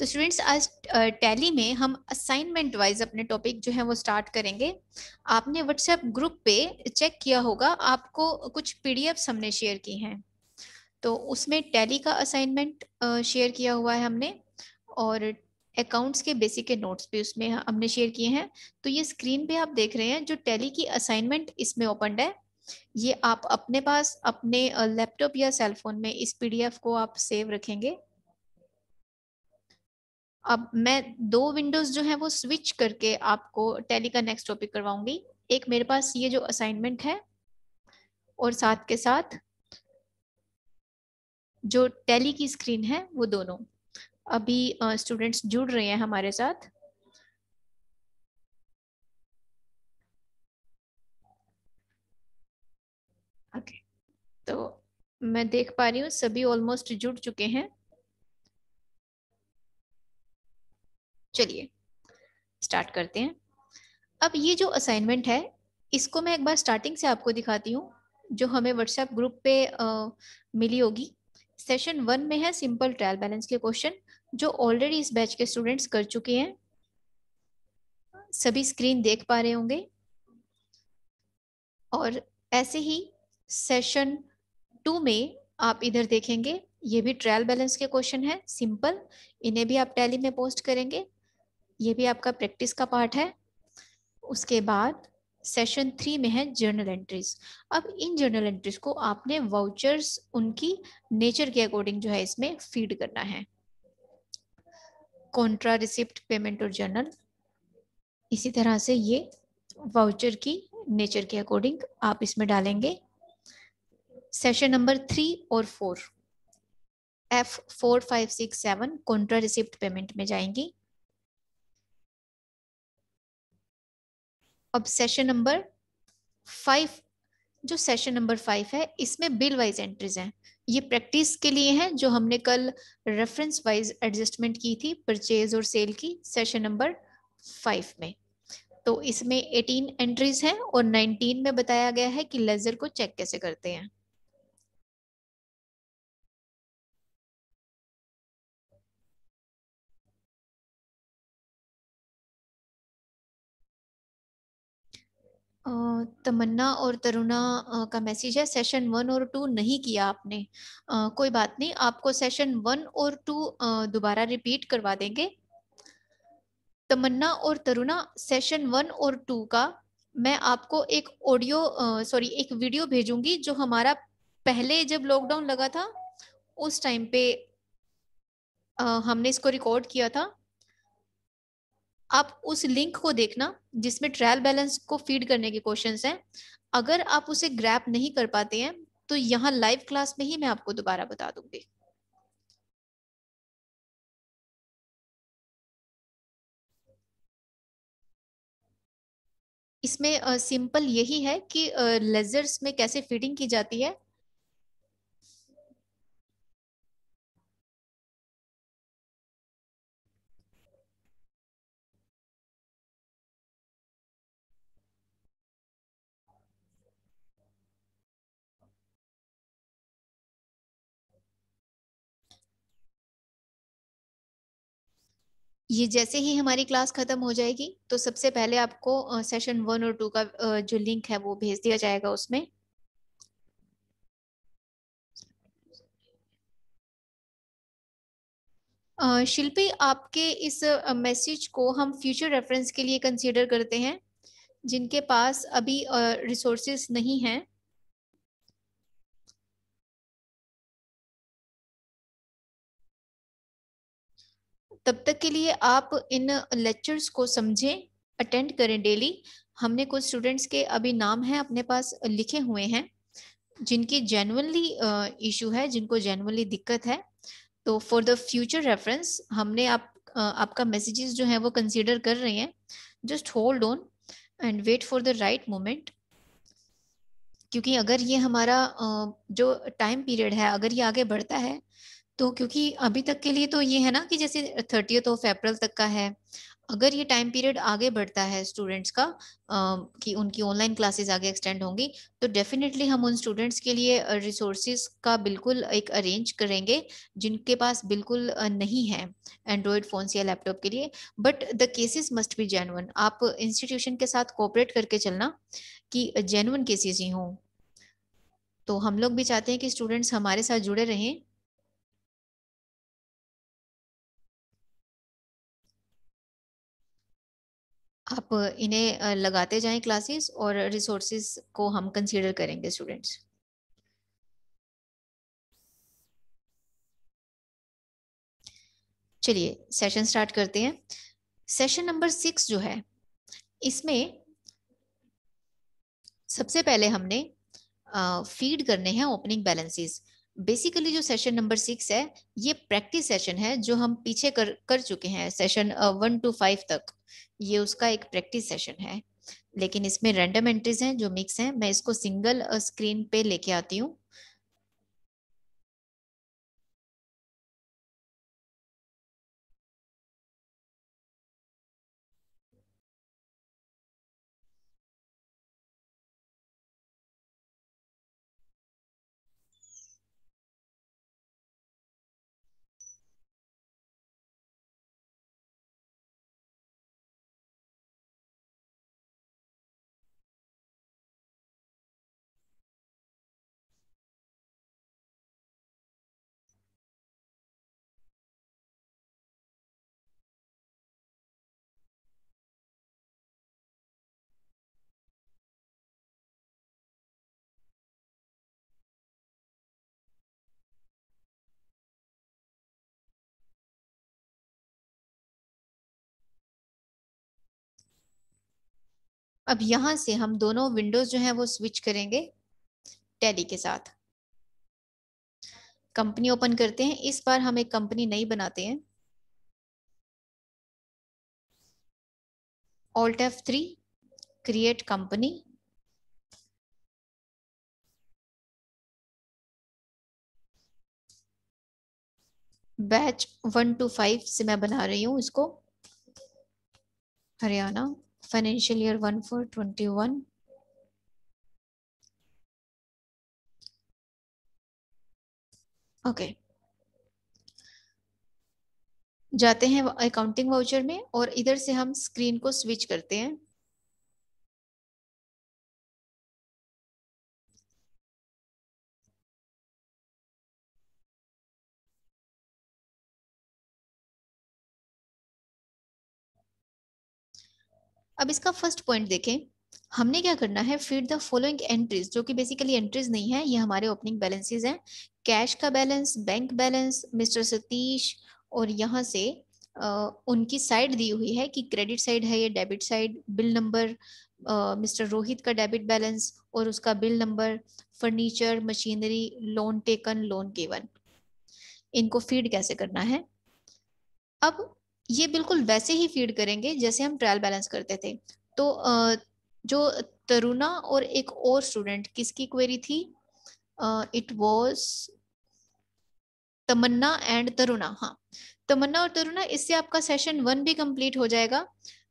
तो स्टूडेंट्स आज टैली में हम असाइनमेंट वाइज अपने टॉपिक जो है वो स्टार्ट करेंगे। आपने व्हाट्सएप ग्रुप पे चेक किया होगा, आपको कुछ पीडीएफ्स हमने शेयर की हैं। तो उसमें टैली का असाइनमेंट शेयर किया हुआ है हमने, और अकाउंट्स के बेसिक के नोट्स भी उसमें हमने शेयर किए हैं। तो ये स्क्रीन पे आप देख रहे हैं जो टैली की असाइनमेंट इसमें ओपन है। ये आप अपने पास अपने लैपटॉप या सेल फोन में इस पीडीएफ को आप सेव रखेंगे। अब मैं दो विंडोज जो है वो स्विच करके आपको टैली का नेक्स्ट टॉपिक करवाऊंगी। एक मेरे पास ये जो असाइनमेंट है, और साथ के साथ जो टैली की स्क्रीन है वो दोनों। अभी स्टूडेंट्स जुड़ रहे हैं हमारे साथ। ओके, तो मैं देख पा रही हूँ सभी ऑलमोस्ट जुड़ चुके हैं। चलिए स्टार्ट करते हैं। अब ये जो असाइनमेंट है, इसको मैं एक बार स्टार्टिंग से आपको दिखाती हूँ, जो हमें व्हाट्सएप ग्रुप पे मिली होगी। सेशन 1 में है सिंपल ट्रायल बैलेंस के क्वेश्चन, जो ऑलरेडी इस बैच के स्टूडेंट्स कर चुके हैं। सभी स्क्रीन देख पा रहे होंगे। और ऐसे ही सेशन 2 में आप इधर देखेंगे, ये भी ट्रायल बैलेंस के क्वेश्चन है सिंपल। इन्हें भी आप टैली में पोस्ट करेंगे। ये भी आपका प्रैक्टिस का पार्ट है। उसके बाद सेशन 3 में है जर्नल एंट्रीज। अब इन जर्नल एंट्रीज को आपने वाउचर्स उनकी नेचर के अकॉर्डिंग जो है इसमें फीड करना है। कॉन्ट्रा, रिसिप्ट, पेमेंट और जर्नल, इसी तरह से ये वाउचर की नेचर के अकॉर्डिंग आप इसमें डालेंगे। सेशन नंबर 3 और 4, F4, 5, 6, 7 कॉन्ट्रा रिसिप्ट पेमेंट में जाएंगी। अब सेशन नंबर 5, जो सेशन नंबर 5 है, इसमें बिल वाइज एंट्रीज हैं। ये प्रैक्टिस के लिए हैं, जो हमने कल रेफरेंस वाइज एडजस्टमेंट की थी परचेज और सेल की सेशन नंबर 5 में। तो इसमें 18 एंट्रीज हैं और 19 में बताया गया है कि लेजर को चेक कैसे करते हैं। तमन्ना और तरुणा का मैसेज है, सेशन 1 और 2 नहीं किया आपने। कोई बात नहीं, आपको सेशन 1 और 2 दोबारा रिपीट करवा देंगे। तमन्ना और तरुणा, सेशन 1 और 2 का मैं आपको एक ऑडियो सॉरी एक वीडियो भेजूंगी, जो हमारा पहले जब लॉकडाउन लगा था उस टाइम पे हमने इसको रिकॉर्ड किया था। आप उस लिंक को देखना जिसमें ट्रायल बैलेंस को फीड करने के क्वेश्चंस हैं। अगर आप उसे ग्रैप नहीं कर पाते हैं तो यहाँ लाइव क्लास में ही मैं आपको दोबारा बता दूंगी। इसमें सिंपल यही है कि लेजर्स में कैसे फीडिंग की जाती है। ये जैसे ही हमारी क्लास खत्म हो जाएगी तो सबसे पहले आपको सेशन 1 और 2 का जो लिंक है वो भेज दिया जाएगा उसमें। शिल्पी, आपके इस मैसेज को हम फ्यूचर रेफरेंस के लिए कंसीडर करते हैं। जिनके पास अभी रिसोर्सेस नहीं हैं, तब तक के लिए आप इन लेक्चर्स को समझें, अटेंड करें डेली। हमने कुछ स्टूडेंट्स के अभी नाम हैं अपने पास लिखे हुए हैं, जिनकी जेन्युइनली इशू है, जिनको जेन्युइनली दिक्कत है। तो फॉर द फ्यूचर रेफरेंस हमने आपका मैसेजेस जो है वो कंसीडर कर रहे हैं। Just hold on and wait for the right moment. क्योंकि अगर ये हमारा जो टाइम पीरियड है, अगर ये आगे बढ़ता है तो क्योंकि अभी तक के लिए तो ये है ना कि जैसे 30 अप्रैल तक का है, अगर ये टाइम पीरियड आगे बढ़ता है स्टूडेंट्स का, कि उनकी ऑनलाइन क्लासेस आगे एक्सटेंड होंगी, तो डेफिनेटली हम उन स्टूडेंट्स के लिए रिसोर्सेज का बिल्कुल एक अरेंज करेंगे जिनके पास बिल्कुल नहीं है एंड्रॉयड फोन्स या लैपटॉप के लिए। But the cases must be genuine. आप इंस्टीट्यूशन के साथ कोऑपरेट करके चलना कि जेन्युइन केसेस ही हों। तो हम लोग भी चाहते हैं कि स्टूडेंट्स हमारे साथ जुड़े रहें। आप इन्हें लगाते जाएं क्लासेस, और रिसोर्सेज को हम कंसीडर करेंगे स्टूडेंट्स। चलिए सेशन स्टार्ट करते हैं। सेशन नंबर 6 जो है, इसमें सबसे पहले हमने फीड करने हैं ओपनिंग बैलेंसेस। बेसिकली जो सेशन नंबर 6 है, ये प्रैक्टिस सेशन है जो हम पीछे कर कर चुके हैं सेशन 1 to 5 तक। ये उसका एक प्रैक्टिस सेशन है, लेकिन इसमें रैंडम एंट्रीज हैं जो मिक्स हैं। मैं इसको सिंगल स्क्रीन पे लेके आती हूँ। अब यहाँ से हम दोनों विंडोज जो है वो स्विच करेंगे टैली के साथ। कंपनी ओपन करते हैं। इस बार हम एक कंपनी नई बनाते हैं। Alt F3, create company. Batch 1 to 5 से मैं बना रही हूँ इसको। Haryana, financial year 1421। ओके, जाते हैं अकाउंटिंग वाउचर में, और इधर से हम स्क्रीन को स्विच करते हैं। अब इसका फर्स्ट पॉइंट देखें। हमने क्या करना है, फीड द फॉलोइंग एंट्रीज, जो कि बेसिकली एंट्रीज नहीं है, ये हमारे ओपनिंग बैलेंसेस हैं। कैश का balance, bank balance, mister Satish, और यहाँ से उनकी साइड दी हुई है कि क्रेडिट साइड है, ये debit side, bill number, mister Rohit का डेबिट बैलेंस और उसका bill number, furniture, machinery, loan taken, loan given. इनको फीड कैसे करना है? अब ये बिल्कुल वैसे ही फीड करेंगे जैसे हम ट्रायल बैलेंस करते थे। तो जो तरुणा और एक और स्टूडेंट, किसकी क्वेरी थी? It was Tamanna and Taruna. हाँ, तमन्ना और तरुणा, इससे आपका सेशन 1 भी कंप्लीट हो जाएगा।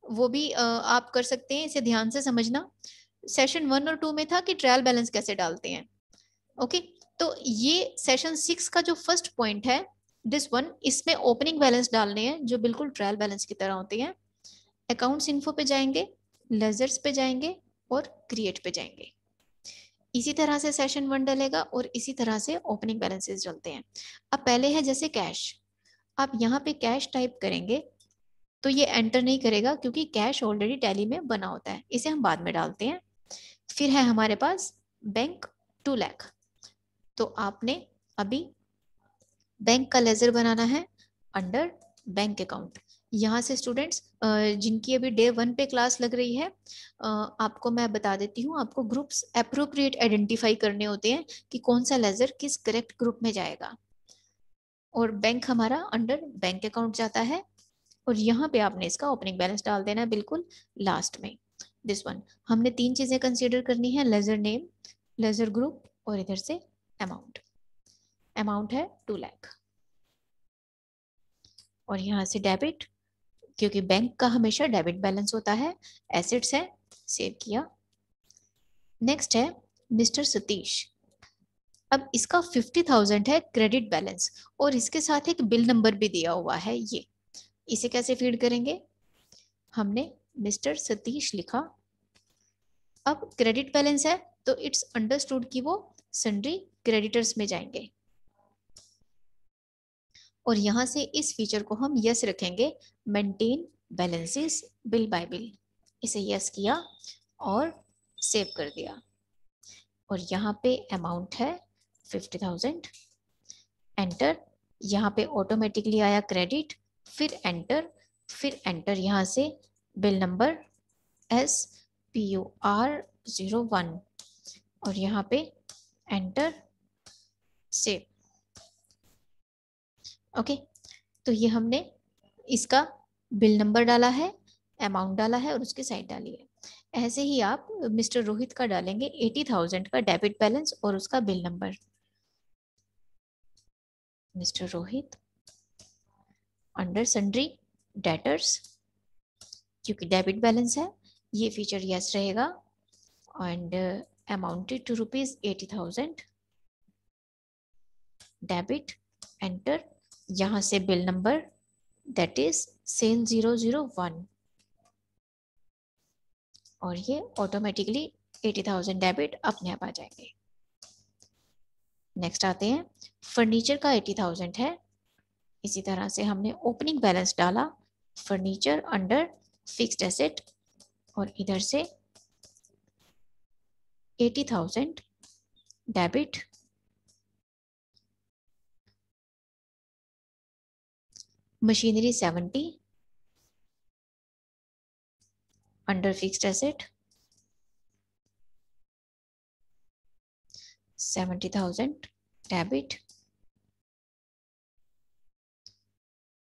वो भी आप कर सकते हैं, इसे ध्यान से समझना। सेशन 1 और 2 में था कि ट्रायल बैलेंस कैसे डालते हैं। ओके, तो ये सेशन 6 का जो फर्स्ट पॉइंट है, दिस वन, इसमें ओपनिंग बैलेंस डालने हैं जो बिल्कुल ट्रायल बैलेंस की तरह होते हैं। अकाउंट्स इन्फो पे जाएंगे, लेजर्स पे जाएंगे और क्रिएट पे जाएंगे। इसी तरह से सेशन 1 डलेगा और इसी तरह से ओपनिंग बैलेंसेस डलते हैं। अब पहले है जैसे कैश। आप यहाँ पे कैश टाइप करेंगे तो ये एंटर नहीं करेगा, क्योंकि कैश ऑलरेडी टैली में बना होता है, इसे हम बाद में डालते हैं। फिर है हमारे पास बैंक 2 लाख। तो आपने अभी बैंक का लेजर बनाना है अंडर बैंक अकाउंट। यहाँ से स्टूडेंट्स जिनकी अभी डे 1 पे क्लास लग रही है, आपको मैं बता देती हूँ, आपको ग्रुप्स अप्रोप्रिएट आइडेंटिफाई करने होते हैं कि कौन सा लेजर किस करेक्ट ग्रुप में जाएगा। और बैंक हमारा अंडर बैंक अकाउंट जाता है, और यहाँ पे आपने इसका ओपनिंग बैलेंस डाल देना है बिल्कुल लास्ट में। दिस वन, हमने 3 चीजें कंसीडर करनी है, लेजर नेम, लेजर ग्रुप और इधर से अमाउंट। अमाउंट है 2 लाख। और यहाँ से डेबिट, क्योंकि बैंक का हमेशा डेबिट बैलेंस होता है, एसेट्स है, सेव किया। नेक्स्ट है मिस्टर सतीश। अब इसका 50,000 है क्रेडिट बैलेंस और इसके साथ एक बिल नंबर भी दिया हुआ है। ये इसे कैसे फीड करेंगे? हमने मिस्टर सतीश लिखा। अब क्रेडिट बैलेंस है तो इट्स अंडरस्टूड कि वो सन्ड्री क्रेडिटर्स में जाएंगे और यहां से इस फीचर को हम यस रखेंगे, maintain balances bill bye bill. इसे यस किया और सेव कर दिया और यहाँ पे अमाउंट है 50,000। एंटर। यहाँ पे ऑटोमेटिकली आया क्रेडिट, फिर एंटर, फिर एंटर यहाँ से बिल नंबर SPUR01 और यहाँ पे एंटर, सेव। ओके, तो ये हमने इसका बिल नंबर डाला है, अमाउंट डाला है और उसकी साइड डाली है। ऐसे ही आप मिस्टर रोहित का डालेंगे 80,000 का डेबिट बैलेंस और उसका bill number. Mister Rohit under sundry debtors, क्योंकि डेबिट बैलेंस है ये फीचर यस रहेगा। And amounted to ₹80,000 debit, enter. यहाँ से bill number that is sale 001 और ये ऑटोमेटिकली 80,000 डेबिट अपने आप आ जाएंगे। नेक्स्ट आते हैं, फर्नीचर का 80,000 है। इसी तरह से हमने ओपनिंग बैलेंस डाला, फर्नीचर अंडर फिक्स्ड एसेट और इधर से 80,000 debit, machinery 70 under fixed asset 70,000 debit,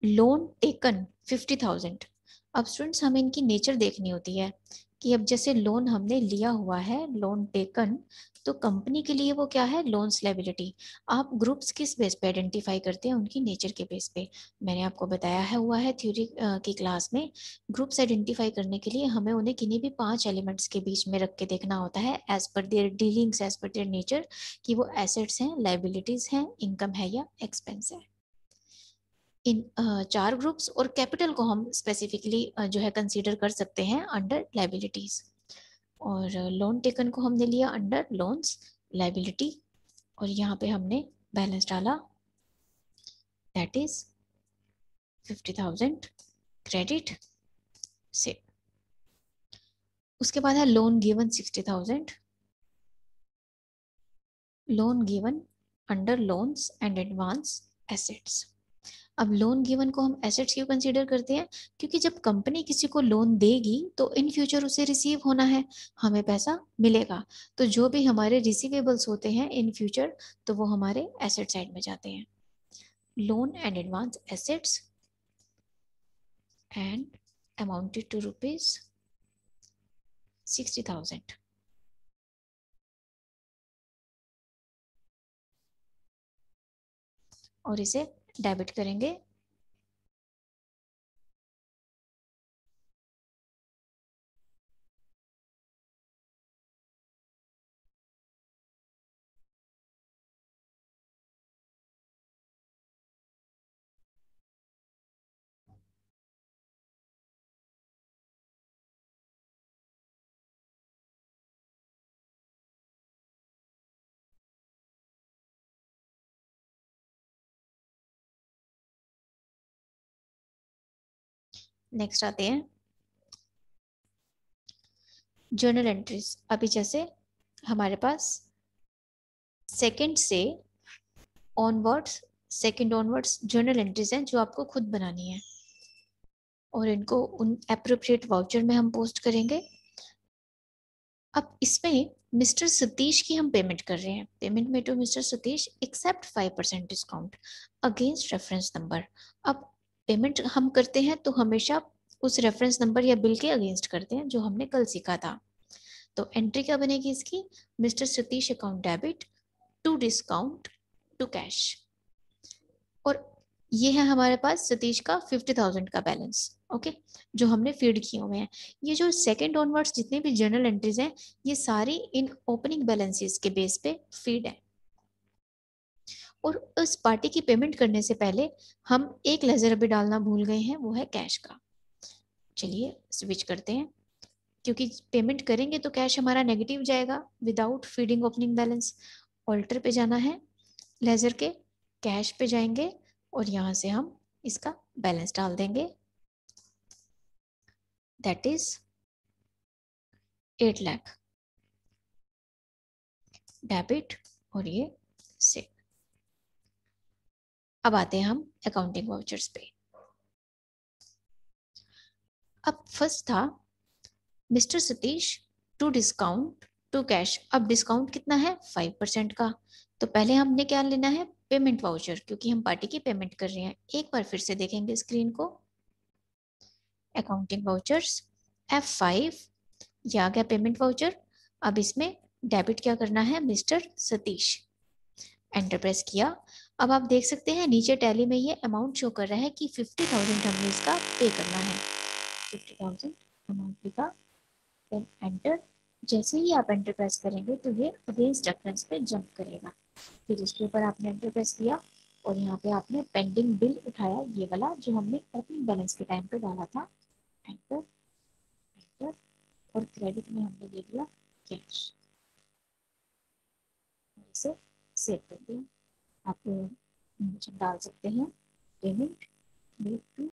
loan taken 50,000। अब स्टूडेंट्स हमें इनकी नेचर देखनी होती है कि अब जैसे लोन हमने लिया हुआ है, लोन टेकन, तो कंपनी के लिए वो क्या है, लोन्स लायबिलिटी। आप ग्रुप्स किस बेस पे आइडेंटिफाई करते हैं? उनकी नेचर के बेस पे। मैंने आपको बताया है हुआ है थ्योरी की क्लास में, ग्रुप्स आइडेंटिफाई करने के लिए हमें उन्हें किन्हीं भी 5 एलिमेंट्स के बीच में रख के देखना होता है as per their dealings, as per their nature, कि वो एसेट्स हैं, लाइबिलिटीज हैं, इनकम है या एक्सपेंस है। इन 4 ग्रुप्स और कैपिटल को हम स्पेसिफिकली जो है कंसीडर कर सकते हैं अंडर लाइबिलिटीज। और लोन टेकन को हमने लिया अंडर लोन्स लाइबिलिटी और यहाँ पे हमने बैलेंस डाला दैट इज 50,000 क्रेडिट से। उसके बाद है loan given 60,000, loan given under loans and advance assets. अब लोन गिवन को हम एसेट्स क्यों कंसीडर करते हैं? क्योंकि जब कंपनी किसी को लोन देगी तो इन फ्यूचर उसे रिसीव होना है, हमें पैसा मिलेगा। तो जो भी हमारे रिसीवेबल्स होते हैं इन फ्यूचर, तो वो हमारे एसेट साइड में जाते हैं। Loan and advance assets and amounted to ₹60,000 और इसे डेबिट करेंगे। नेक्स्ट आते हैं जर्नल एंट्रीज। अभी जैसे हमारे पास सेकंड से onwards, second onwards journal entries हैं जो आपको खुद बनानी है और इनको उन एप्रोप्रिएट वाउचर में हम पोस्ट करेंगे। अब इसमें मिस्टर सतीश की हम पेमेंट कर रहे हैं, पेमेंट में to mister Satish accept 5% discount against reference number. अब पेमेंट हम करते हैं तो हमेशा उस रेफरेंस नंबर या बिल के अगेंस्ट करते हैं जो हमने कल सीखा था। तो एंट्री क्या बनेगी इसकी? Mister Satish account debit to discount to cash. और ये है हमारे पास सतीश का 50,000 का बैलेंस। ओके, जो हमने फीड किए हुए हैं। ये जो सेकंड ऑनवर्ड्स जितने भी जर्नल एंट्रीज हैं, ये सारी इन ओपनिंग बैलेंसेस के बेस पे फीड है। और उस पार्टी की पेमेंट करने से पहले हम एक लेजर अभी डालना भूल गए हैं, वो है कैश का। चलिए स्विच करते हैं, क्योंकि पेमेंट करेंगे तो कैश हमारा नेगेटिव जाएगा without feeding opening balance. Alter पे जाना है, लेजर के कैश पे जाएंगे और यहाँ से हम इसका बैलेंस डाल देंगे, दैट इज 8 लाख डेबिट। और ये से अब आते हैं हम अकाउंटिंग वाउचर्स पे। अब फर्स्ट था mister Satish to discount to cash. अब डिस्काउंट कितना है? 5% का। तो पहले हमने क्या लेना है? पेमेंट वाउचर, क्योंकि हम पार्टी की पेमेंट कर रहे हैं। एक बार फिर से देखेंगे स्क्रीन को, अकाउंटिंग वाउचर्स F5, ये आ गया पेमेंट वाउचर। अब इसमें डेबिट क्या करना है? मिस्टर सतीश। एंटर प्रेस किया। अब आप देख सकते हैं नीचे टैली में ये अमाउंट शो कर रहा है कि 50,000 हमने इसका पे करना है। 50,000 अमाउंट लिखा, देन एंटर। जैसे ही आप एंटर प्रेस करेंगे तो ये अगेंस्ट रेफरेंस पे जंप करेगा। फिर इसके ऊपर आपने एंटर प्रेस किया और यहाँ पे आपने पेंडिंग बिल उठाया, ये वाला जो हमने ओपनिंग बैलेंस के टाइम पे डाला था। एंटर, एंटर, और क्रेडिट में हमने ले लिया कैश, इसे सेव कर दिया। आप डाल सकते हैं पेमेंट मेड टू